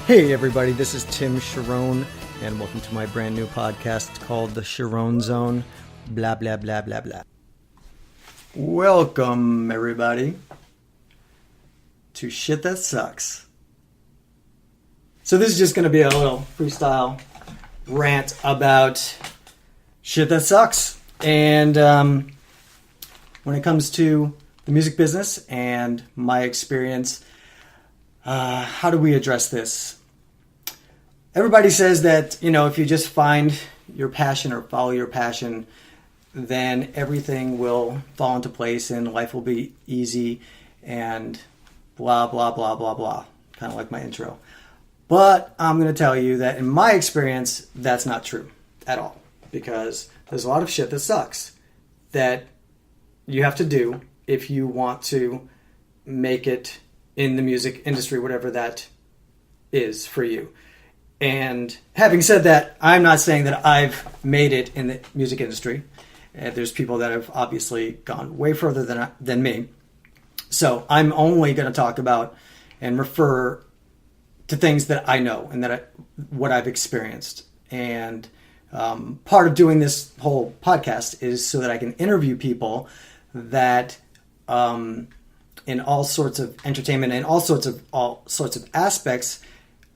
Hey everybody, this is Tim Charron, and welcome to my brand new podcast called The Charron Zone. Blah, blah, blah, blah, blah. Welcome everybody to Shit That Sucks. So this is just going to be a little freestyle rant about shit that sucks. And when it comes to the music business and my experience, how do we address this? Everybody says that, if you just find your passion or follow your passion, then everything will fall into place and life will be easy and blah, blah, blah, blah, blah. Kind of like my intro. But I'm going to tell you that in my experience, that's not true at all. Because there's a lot of shit that sucks that you have to do if you want to make it in the music industry, whatever that is for you. And having said that, I'm not saying that I've made it in the music industry. There's people that have obviously gone way further than me. So I'm only going to talk about and refer to things that I know and what I've experienced. And part of doing this whole podcast is so that I can interview people that in all sorts of entertainment and all sorts of aspects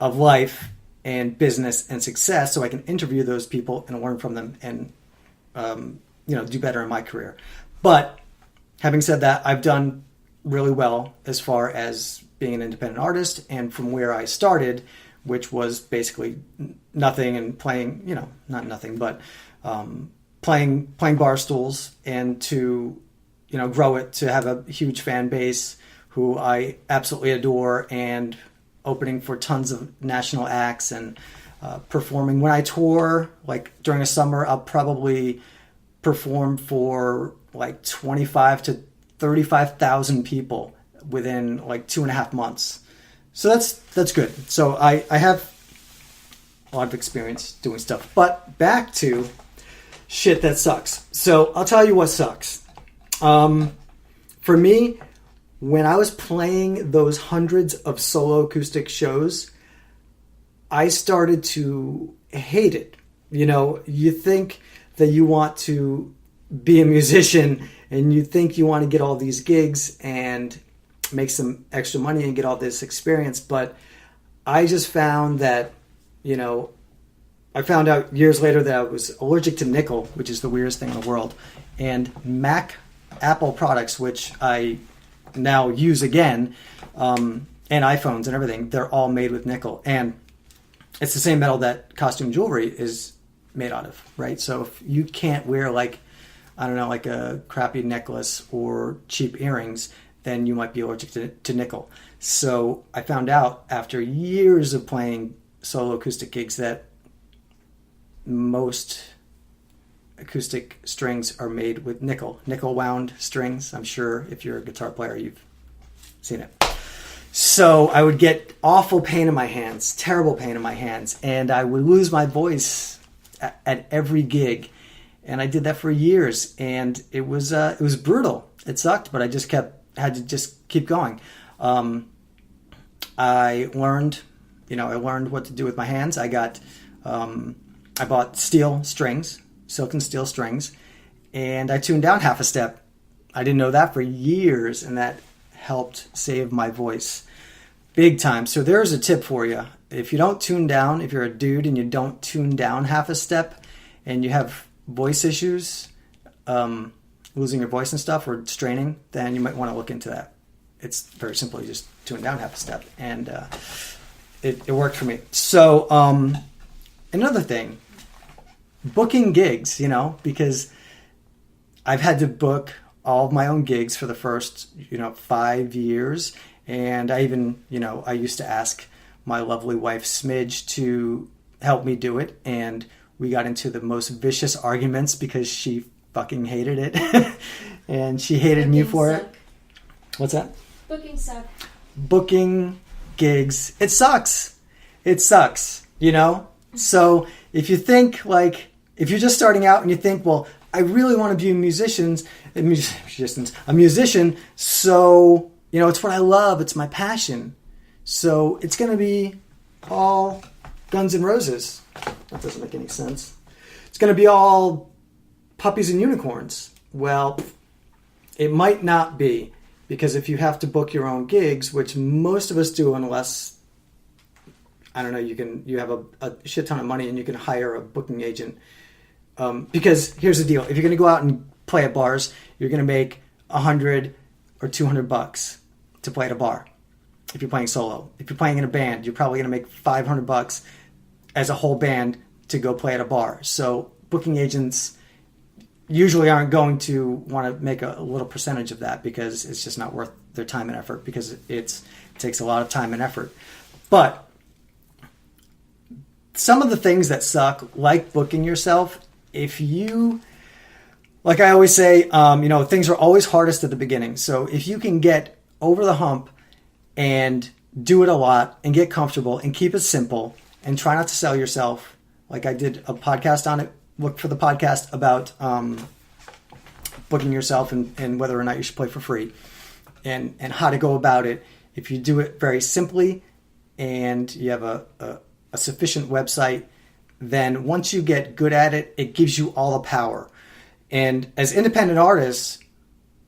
of life and business and success, so I can interview those people and learn from them and do better in my career. But having said that, I've done really well as far as being an independent artist, and from where I started, which was basically nothing and playing, not nothing, but playing bar stools, and to grow it to have a huge fan base who I absolutely adore, and opening for tons of national acts and performing. When I tour, like during a summer, I'll probably perform for like 25 to 35,000 people within like 2.5 months. So that's good. So I have a lot of experience doing stuff. But back to shit that sucks. So I'll tell you what sucks. For me, when I was playing those hundreds of solo acoustic shows, I started to hate it. You think that you want to be a musician and you think you want to get all these gigs and make some extra money and get all this experience. But I just found that, I found out years later that I was allergic to nickel, which is the weirdest thing in the world, and Apple products, which I now use again, and iPhones and everything, they're all made with nickel. And it's the same metal that costume jewelry is made out of, right? So if you can't wear like a crappy necklace or cheap earrings, then you might be allergic to nickel. So I found out after years of playing solo acoustic gigs that most acoustic strings are made with nickel wound strings. I'm sure if you're a guitar player, you've seen it. So I would get awful pain in my hands, terrible pain in my hands, and I would lose my voice at every gig. And I did that for years, and it was brutal. It sucked, but I just had to keep going. I learned what to do with my hands. I bought silk and steel strings, and I tuned down half a step. I didn't know that for years, and that helped save my voice big time. So there's a tip for you. If you don't tune down, if you're a dude and you don't tune down half a step and you have voice issues, losing your voice and stuff or straining, then you might want to look into that. It's very simple. You just tune down half a step, and it worked for me. So another thing, booking gigs, because I've had to book all of my own gigs for the first 5 years, and I even I used to ask my lovely wife Smidge to help me do it, and we got into the most vicious arguments because she fucking hated it and she hated me for it. What's that? Booking suck. Booking gigs, it sucks. So if you think if you're just starting out and you think, well, I really want to be a musician, so it's what I love, it's my passion, so it's going to be all Guns N' Roses. That doesn't make any sense. It's going to be all puppies and unicorns. Well, it might not be, because if you have to book your own gigs, which most of us do, unless, I don't know, you have a shit ton of money and you can hire a booking agent. Because here's the deal: if you're going to go out and play at bars, you're going to make $100 or $200 to play at a bar. If you're playing solo, if you're playing in a band, you're probably going to make $500 as a whole band to go play at a bar. So booking agents usually aren't going to want to make a little percentage of that, because it's just not worth their time and effort, because it takes a lot of time and effort. But some of the things that suck, like booking yourself, if you, like I always say, things are always hardest at the beginning. So if you can get over the hump and do it a lot and get comfortable and keep it simple and try not to sell yourself, like I did a podcast on it. Look for the podcast about booking yourself and whether or not you should play for free and how to go about it. If you do it very simply and you have a sufficient website, then once you get good at it, it gives you all the power. And as independent artists,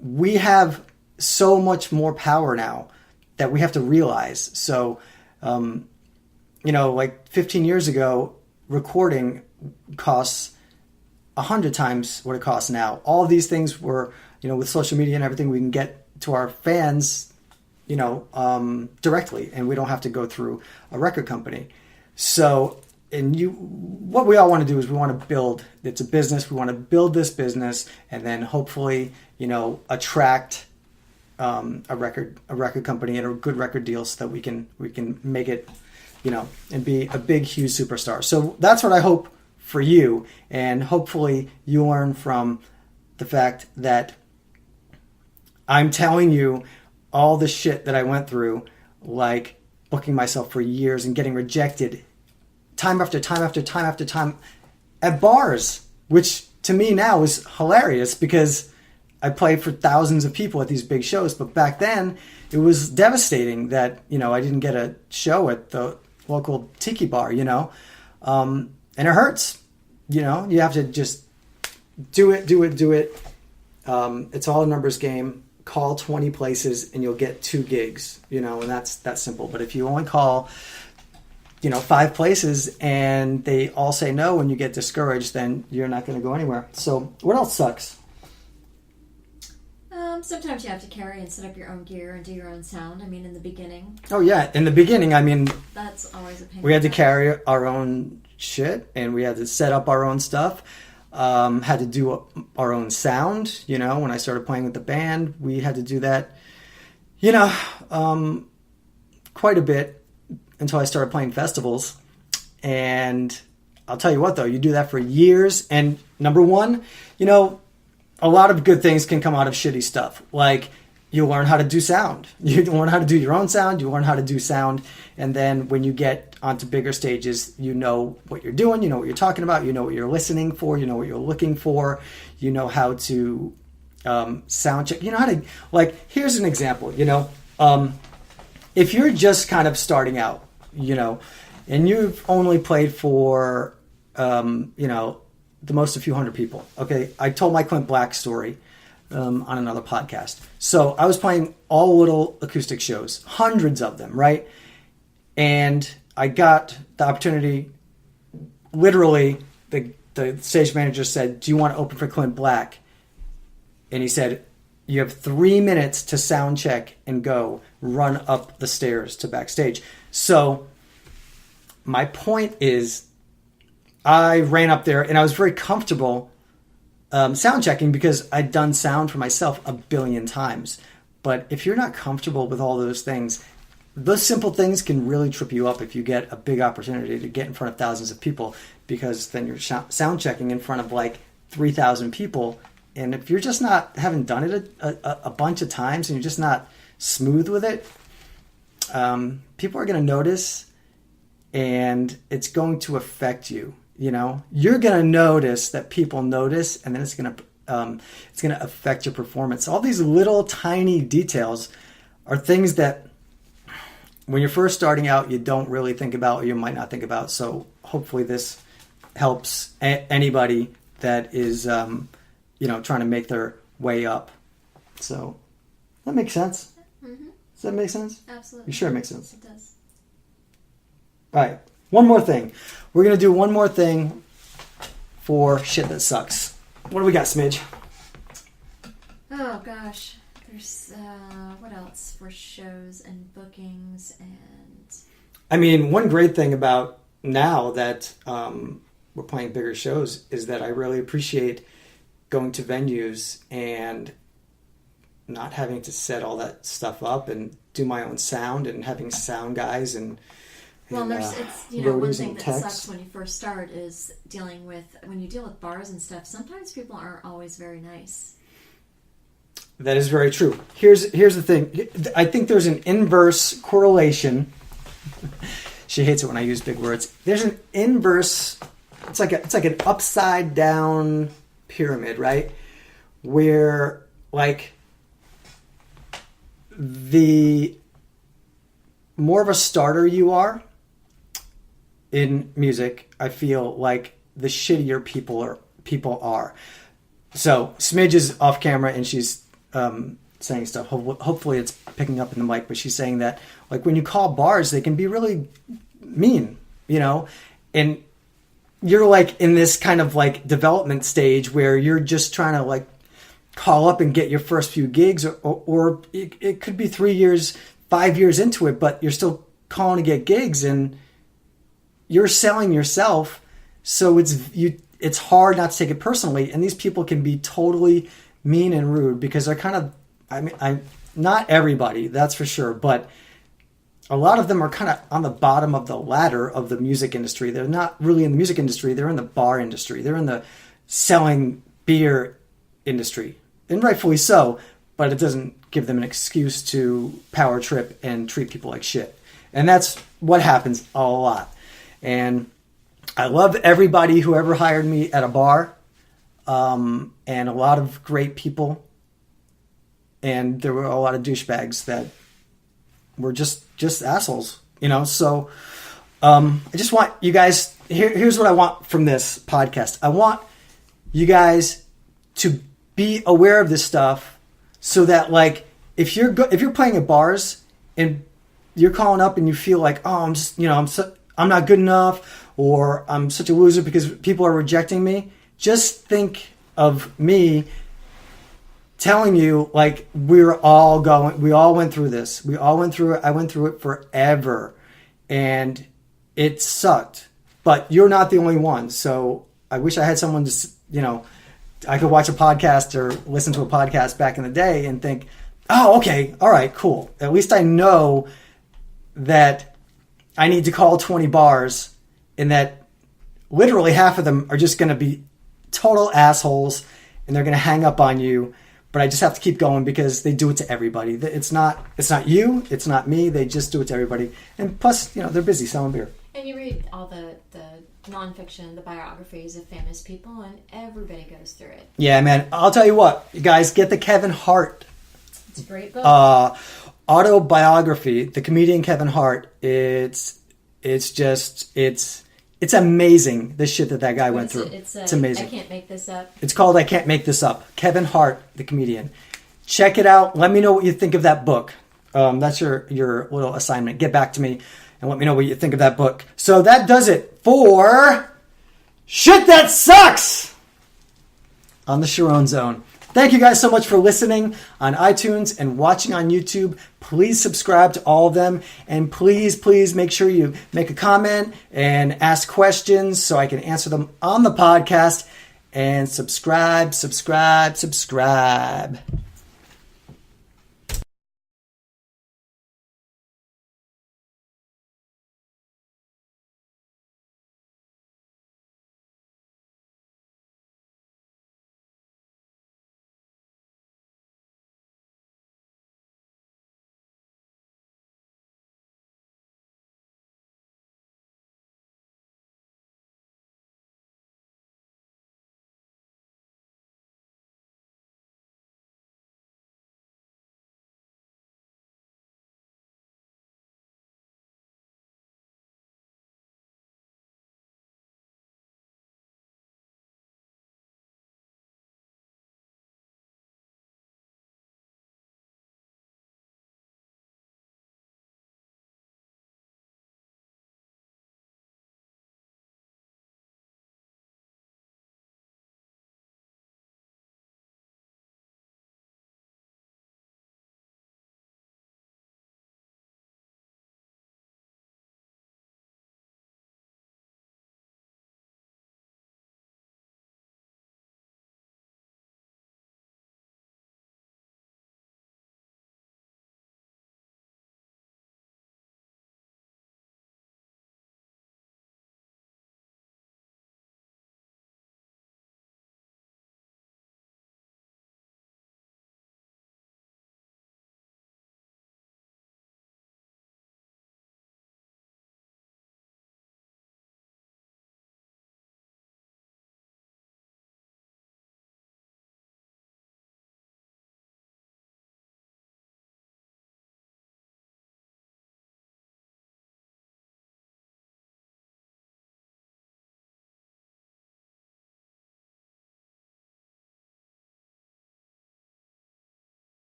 we have so much more power now that we have to realize. So, like 15 years ago, recording costs 100 times what it costs now. All of these things were, with social media and everything, we can get to our fans, directly, and we don't have to go through a record company. So, what we all want to do is we want to build, it's a business, we want to build this business and then hopefully, attract a record company and a good record deal so that we can make it, and be a big, huge superstar. So that's what I hope for you. And hopefully you learn from the fact that I'm telling you all the shit that I went through, like booking myself for years and getting rejected time after time after time after time at bars, which to me now is hilarious because I play for thousands of people at these big shows. But back then it was devastating that, I didn't get a show at the local tiki bar, and it hurts, you have to just do it. It's all a numbers game. Call 20 places and you'll get 2 gigs, and that's simple. But if you only call, 5 places and they all say no and you get discouraged, then you're not going to go anywhere. So what else sucks? Sometimes you have to carry and set up your own gear and do your own sound. In the beginning. Oh yeah, in the beginning, that's always a pain. We had to carry our own shit and we had to set up our own stuff. Had to do our own sound. When I started playing with the band, we had to do that. Quite a bit until I started playing festivals. And I'll tell you what, though, you do that for years. And number one, a lot of good things can come out of shitty stuff. Like you learn how to do sound. You learn how to do your own sound. You learn how to do sound. And then when you get onto bigger stages, you know what you're doing. You know what you're talking about. You know what you're listening for. You know what you're looking for. You know how to sound check. You know how to, here's an example, if you're just kind of starting out, and you've only played for, the most a few hundred people. Okay, I told my Clint Black story on another podcast. So I was playing all little acoustic shows, hundreds of them, right? And I got the opportunity, literally, the stage manager said, "Do you want to open for Clint Black?" And he said, "You have 3 minutes to sound check and go run up the stairs to backstage." So my point is, I ran up there and I was very comfortable sound checking because I'd done sound for myself a billion times. But if you're not comfortable with all those things, those simple things can really trip you up if you get a big opportunity to get in front of thousands of people, because then you're sound checking in front of 3,000 people. And if you're just not, haven't done it a bunch of times and you're just not smooth with it, people are going to notice and it's going to affect you. You're going to notice that people notice, and then it's going to affect your performance. All these little tiny details are things that when you're first starting out, you don't really think about, or you might not think about. So hopefully this helps anybody that is, trying to make their way up. So that makes sense. Mm-hmm. Does that make sense? Absolutely. You sure it makes sense? It does. All right. One more thing. We're going to do one more thing for shit that sucks. What do we got, Smidge? Oh, gosh. There's, what else for shows and bookings and... I mean, one great thing about now that we're playing bigger shows is that I really appreciate going to venues and not having to set all that stuff up and do my own sound and having sound guys and well, it's one thing that sucks when you first start is when you deal with bars and stuff. Sometimes people aren't always very nice. That is very true. Here's the thing. I think there's an inverse correlation. She hates it when I use big words. There's an inverse. It's like an upside down pyramid, right? Where like the more of a starter you are in music, I feel like the shittier people are. So Smidge is off camera and she's saying stuff. Hopefully it's picking up in the mic, but she's saying that like when you call bars, they can be really mean, and you're like in this kind of like development stage where you're just trying to like call up and get your first few gigs, or it could be 3 years, 5 years into it, but you're still calling to get gigs and you're selling yourself. So it's hard not to take it personally. And these people can be totally mean and rude because they're kind of, I'm not everybody, that's for sure, but a lot of them are kind of on the bottom of the ladder of the music industry. They're not really in the music industry. They're in the bar industry. They're in the selling beer industry. And rightfully so, but it doesn't give them an excuse to power trip and treat people like shit. And that's what happens a lot. And I love everybody who ever hired me at a bar, and a lot of great people. And there were a lot of douchebags that were just assholes, So I just want you guys. Here's what I want from this podcast. I want you guys to be aware of this stuff, so that like if you're playing at bars and you're calling up and you feel like, oh, I'm not good enough, or I'm such a loser because people are rejecting me. Just think of me telling you like we all went through this. We all went through it. I went through it forever and it sucked, but you're not the only one. So I wish I had someone to, I could watch a podcast or listen to a podcast back in the day and think, oh, okay. All right, cool. At least I know that I need to call 20 bars and that literally half of them are just going to be total assholes and they're going to hang up on you. But I just have to keep going because they do it to everybody. It's not you. It's not me. They just do it to everybody. And plus, they're busy selling beer. And you read all the nonfiction, the biographies of famous people, and everybody goes through it. Yeah, man. I'll tell you what. You guys, get the Kevin Hart. It's a great book. Autobiography. The comedian Kevin Hart. It's amazing, the shit that guy went through. It's amazing. I Can't Make This Up. It's called I Can't Make This Up. Kevin Hart, the comedian. Check it out. Let me know what you think of that book. That's your little assignment. Get back to me and let me know what you think of that book. So that does it for Shit That Sucks on the Charron Zone. Thank you guys so much for listening on iTunes and watching on YouTube. Please subscribe to all of them. And please make sure you make a comment and ask questions so I can answer them on the podcast. And subscribe.